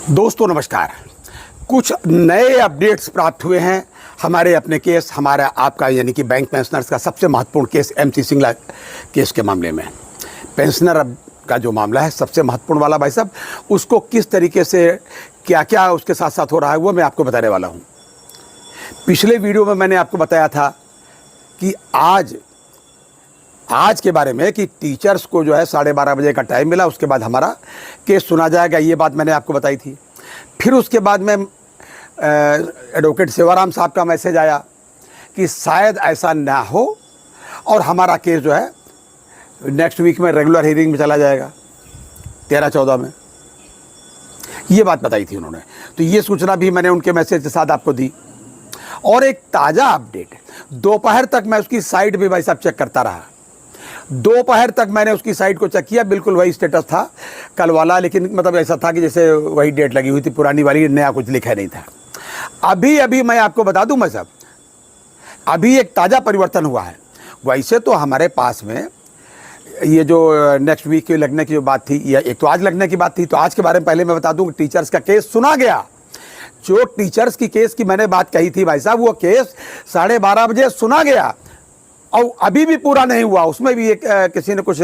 दोस्तों नमस्कार। कुछ नए अपडेट्स प्राप्त हुए हैं हमारे अपने केस, हमारा आपका यानी कि बैंक पेंशनर्स का सबसे महत्वपूर्ण केस एमसी सिंगला केस के मामले में। पेंशनर का जो मामला है सबसे महत्वपूर्ण वाला भाई साहब, उसको किस तरीके से क्या क्या उसके साथ साथ हो रहा है वो मैं आपको बताने वाला हूँ। पिछले वीडियो में मैंने आपको बताया था कि आज के बारे में कि टीचर्स को जो है 12:30 बजे का टाइम मिला, उसके बाद हमारा केस सुना जाएगा, ये बात मैंने आपको बताई थी। फिर उसके बाद में एडवोकेट सेवाराम साहब का मैसेज आया कि शायद ऐसा ना हो और हमारा केस जो है नेक्स्ट वीक में रेगुलर हियरिंग में चला जाएगा 13-14 में। ये बात बताई थी उन्होंने, तो ये सूचना भी मैंने उनके मैसेज के साथ आपको दी। और एक ताज़ा अपडेट, दोपहर तक मैं उसकी साइट भी भाई साहब चेक करता रहा। दोपहर तक मैंने उसकी साइट को चेक किया, बिल्कुल वही स्टेटस था कल वाला, लेकिन मतलब ऐसा था कि जैसे वही डेट लगी हुई थी पुरानी वाली, नया कुछ लिखा नहीं था। अभी मैं आपको बता दूं मैं साहब, अभी एक ताज़ा परिवर्तन हुआ है। वैसे तो हमारे पास में ये जो नेक्स्ट वीक के लगने की जो बात थी, या एक तो आज लगने की बात थी, तो आज के बारे में पहले मैं बता दूं, टीचर्स का केस सुना गया। जो टीचर्स की केस की मैंने बात कही थी भाई साहब, वो केस 12:30 बजे सुना गया और अभी भी पूरा नहीं हुआ। उसमें भी एक किसी ने कुछ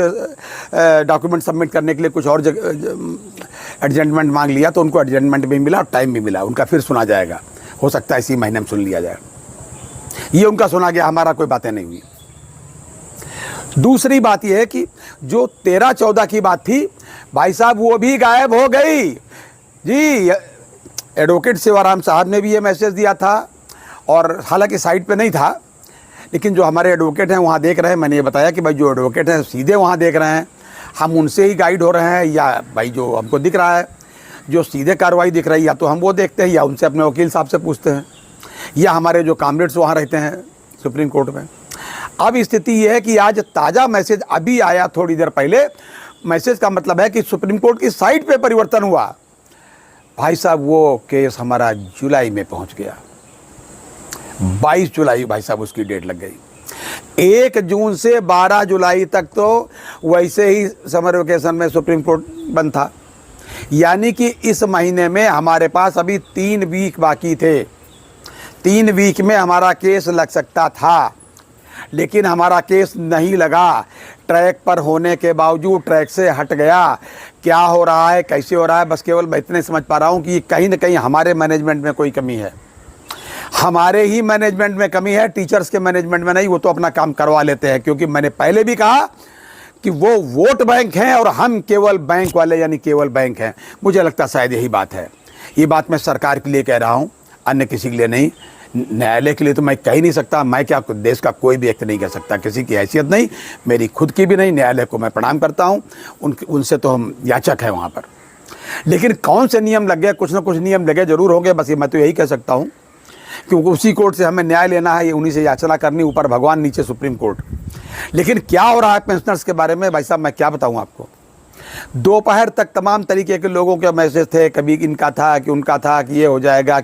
डॉक्यूमेंट सबमिट करने के लिए कुछ और एडजमेंट मांग लिया, तो उनको एडजमेंट भी मिला और टाइम भी मिला, उनका फिर सुना जाएगा। हो सकता है इसी महीने में सुन लिया जाए। ये उनका सुना गया, हमारा कोई बातें नहीं हुई। दूसरी बात यह है कि जो 13-14 की बात थी भाई साहब, वो भी गायब हो गई जी। एडवोकेट सेवाराम साहब ने भी ये मैसेज दिया था, और हालांकि साइट पे नहीं था, लेकिन जो हमारे एडवोकेट हैं वहाँ देख रहे हैं। मैंने ये बताया कि भाई जो एडवोकेट हैं सीधे वहाँ देख रहे हैं, हम उनसे ही गाइड हो रहे हैं, या भाई जो हमको दिख रहा है जो सीधे कार्रवाई दिख रही है, या तो हम वो देखते हैं या उनसे अपने वकील साहब से पूछते हैं, या हमारे जो कामरेड्स वहाँ रहते हैं सुप्रीम कोर्ट में। अब स्थिति ये है कि आज ताज़ा मैसेज अभी आया थोड़ी देर पहले। मैसेज का मतलब है कि सुप्रीम कोर्ट की साइट पर परिवर्तन हुआ भाई साहब। वो केस हमारा जुलाई में पहुँच गया, 22 जुलाई भाई साहब उसकी डेट लग गई। 1 जून से 12 जुलाई तक तो वैसे ही समर वेकेशन में सुप्रीम कोर्ट बंद था, यानी कि इस महीने में हमारे पास अभी 3 वीक बाकी थे। 3 वीक में हमारा केस लग सकता था, लेकिन हमारा केस नहीं लगा। ट्रैक पर होने के बावजूद ट्रैक से हट गया। क्या हो रहा है, कैसे हो रहा है, बस केवल मैं इतने समझ पा रहा हूँ कि कहीं ना कहीं हमारे मैनेजमेंट में कोई कमी है। हमारे ही मैनेजमेंट में कमी है, टीचर्स के मैनेजमेंट में नहीं। वो तो अपना काम करवा लेते हैं, क्योंकि मैंने पहले भी कहा कि वो वोट बैंक हैं और हम केवल बैंक वाले यानी केवल बैंक हैं। मुझे लगता है शायद यही बात है। ये बात मैं सरकार के लिए कह रहा हूँ, अन्य किसी के लिए नहीं। न्यायालय के लिए तो मैं कह ही नहीं सकता, मैं क्या देश का कोई भी व्यक्ति नहीं कह सकता, किसी की हैसियत नहीं, मेरी खुद की भी नहीं। न्यायालय को मैं प्रणाम करता हूँ, उनसे तो हम याचक हैं वहाँ पर। लेकिन कौन से नियम लग गए, कुछ ना कुछ नियम लगे जरूर होंगे, बस ये मैं तो यही कह सकता हूँ, क्योंकि उसी कोर्ट से हमें न्याय लेना है, उन्हीं से याचना करनी, ऊपर भगवान नीचे सुप्रीम कोर्ट। लेकिन क्या हो रहा है पेंशनर्स के बारे में भाई साहब, मैं क्या बताऊं आपको। दोपहर तक तमाम तरीके के लोगों के मैसेज थे, कभी इनका था कि उनका था कि ये हो जाएगा,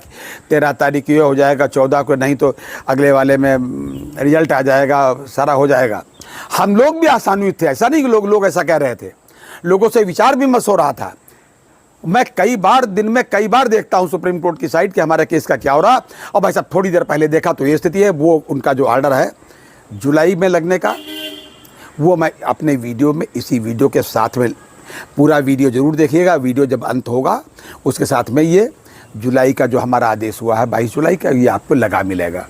13 तारीख ये हो जाएगा, 14 को नहीं तो अगले वाले में रिजल्ट आ जाएगा, सारा हो जाएगा। हम लोग भी आसान्वित थे, ऐसा नहीं कि लोग ऐसा कह रहे थे, लोगों से विचार विमर्श हो रहा था। मैं दिन में कई बार देखता हूं सुप्रीम कोर्ट की साइट कि हमारे केस का क्या हो रहा। और भाई साहब थोड़ी देर पहले देखा तो ये स्थिति है। वो उनका जो ऑर्डर है जुलाई में लगने का, वो मैं अपने वीडियो में, इसी वीडियो के साथ में, पूरा वीडियो जरूर देखिएगा। वीडियो जब अंत होगा उसके साथ में ये जुलाई का जो हमारा आदेश हुआ है 22 जुलाई का, ये आपको लगा मिलेगा।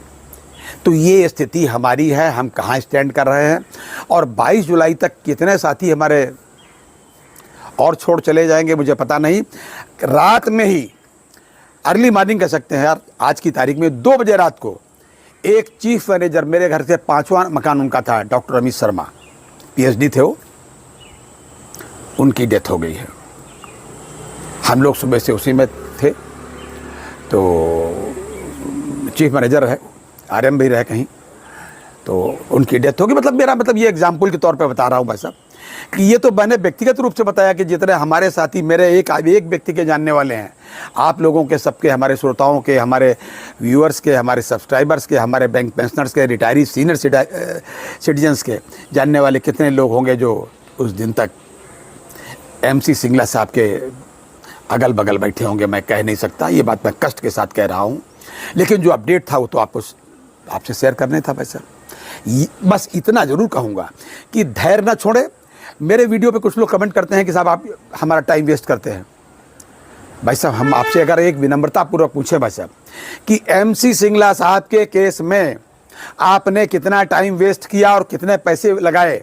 तो ये स्थिति हमारी है, हम कहाँ स्टैंड कर रहे हैं, और 22 जुलाई तक कितने साथी हमारे और छोड़ चले जाएंगे मुझे पता नहीं। रात में ही, अर्ली मॉर्निंग कह सकते हैं यार, आज की तारीख में 2 बजे रात को एक चीफ मैनेजर, मेरे घर से 5वां मकान उनका था, डॉक्टर अमित शर्मा, पीएचडी थे वो, उनकी डेथ हो गई है। हम लोग सुबह से उसी में थे, तो चीफ मैनेजर रहे, आरएम भी रहे कहीं, तो उनकी डेथ होगी। मतलब मेरा मतलब ये एग्जाम्पल के तौर पे बता रहा हूँ भाई साहब, कि ये तो मैंने व्यक्तिगत रूप से बताया कि जितने हमारे साथी, मेरे एक व्यक्ति के जानने वाले हैं, आप लोगों के, सबके, हमारे श्रोताओं के, हमारे व्यूअर्स के, हमारे सब्सक्राइबर्स के, हमारे बैंक पेंशनर्स के, रिटायरी सीनियर सिटीजन्स के जानने वाले कितने लोग होंगे जो उस दिन तक एमसी सिंगला साहब के अगल बगल बैठे होंगे, मैं कह नहीं सकता, ये बात मैं कष्ट के साथ कह रहा हूँ, लेकिन जो अपडेट था वो तो आपसे शेयर करने था भाई साहब। बस इतना ज़रूर कहूँगा कि धैर्य ना छोड़े। मेरे वीडियो पे कुछ लोग कमेंट करते हैं कि साहब आप हमारा टाइम वेस्ट करते हैं। भाई साहब, हम आपसे अगर एक विनम्रतापूर्वक पूछें भाई साहब कि MC सिंगला साहब के केस में आपने कितना टाइम वेस्ट किया और कितने पैसे लगाए,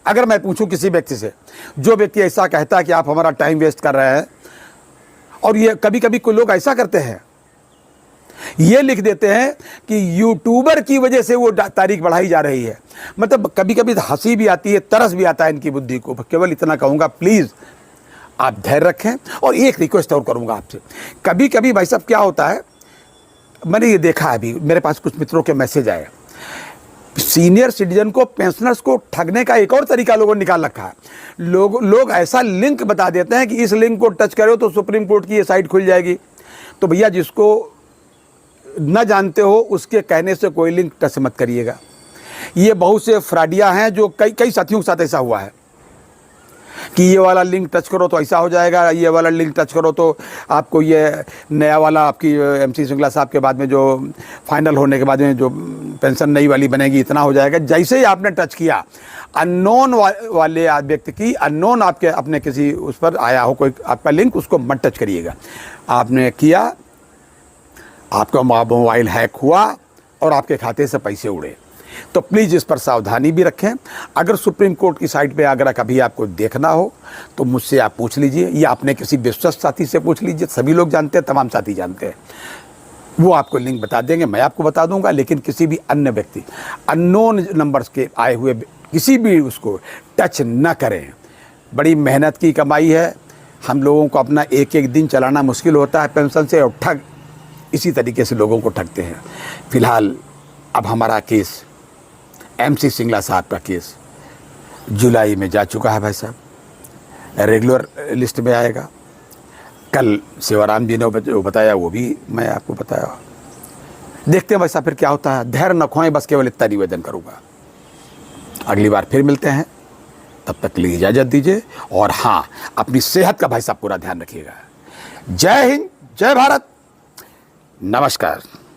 अगर मैं पूछूं किसी व्यक्ति से, जो व्यक्ति ऐसा कहता है कि आप हमारा टाइम वेस्ट कर रहे हैं, और ये कभी कभी कोई लोग ऐसा करते हैं, ये लिख देते हैं कि यूट्यूबर की वजह से वो तारीख बढ़ाई जा रही है। मतलब कभी कभी हंसी भी आती है, तरस भी आता है इनकी बुद्धि को। केवल इतना कहूँगा, प्लीज़ आप धैर्य रखें। और एक रिक्वेस्ट और करूँगा आपसे, कभी कभी भाई साहब क्या होता है, मैंने ये देखा है, अभी मेरे पास कुछ मित्रों के मैसेज आए, सीनियर सिटीजन को, पेंशनर्स को ठगने का एक और तरीका लोगों ने निकाल रखा है। लोग ऐसा लिंक बता देते हैं कि इस लिंक को टच करो तो सुप्रीम कोर्ट की ये साइट खुल जाएगी। तो भैया, जिसको न जानते हो उसके कहने से कोई लिंक टच मत करिएगा। ये बहुत से फ्रॉडिया हैं, जो कई साथियों के साथ ऐसा हुआ है कि ये वाला लिंक टच करो तो ऐसा हो जाएगा, ये वाला लिंक टच करो तो आपको ये नया वाला, आपकी MC सिंगला साहब के बाद में जो फाइनल होने के बाद में जो पेंशन नई वाली बनेगी, इतना हो जाएगा। जैसे ही आपने टच किया, अननोन वाले व्यक्ति की, अननोन आपके अपने किसी उस पर आया हो कोई आपका लिंक, उसको मत टच करिएगा। आपने किया, आपका मोबाइल हैक हुआ और आपके खाते से पैसे उड़े। तो प्लीज़ इस पर सावधानी भी रखें। अगर सुप्रीम कोर्ट की साइट पे अगर कभी आपको देखना हो तो मुझसे आप पूछ लीजिए, या अपने किसी विश्वस्त साथी से पूछ लीजिए। सभी लोग जानते हैं, तमाम साथी जानते हैं, वो आपको लिंक बता देंगे, मैं आपको बता दूंगा। लेकिन किसी भी अन्य व्यक्ति, अननोन नंबर्स के आए हुए किसी भी उसको टच न करें। बड़ी मेहनत की कमाई है, हम लोगों को अपना एक एक दिन चलाना मुश्किल होता है पेंशन से, और ठग इसी तरीके से लोगों को ठगते हैं। फिलहाल अब हमारा केस, MC सिंगला साहब का केस जुलाई में जा चुका है भाई साहब, रेगुलर लिस्ट में आएगा। कल सेवाराम जी ने जो बताया वो भी मैं आपको बताया। देखते हैं भाई साहब फिर क्या होता है। धैर्य न खोएं, बस केवल इतना निवेदन करूँगा। अगली बार फिर मिलते हैं, तब तक के लिए इजाज़त दीजिए। और हाँ, अपनी सेहत का भाई साहब पूरा ध्यान रखिएगा। जय हिंद, जय भारत, नमस्कार।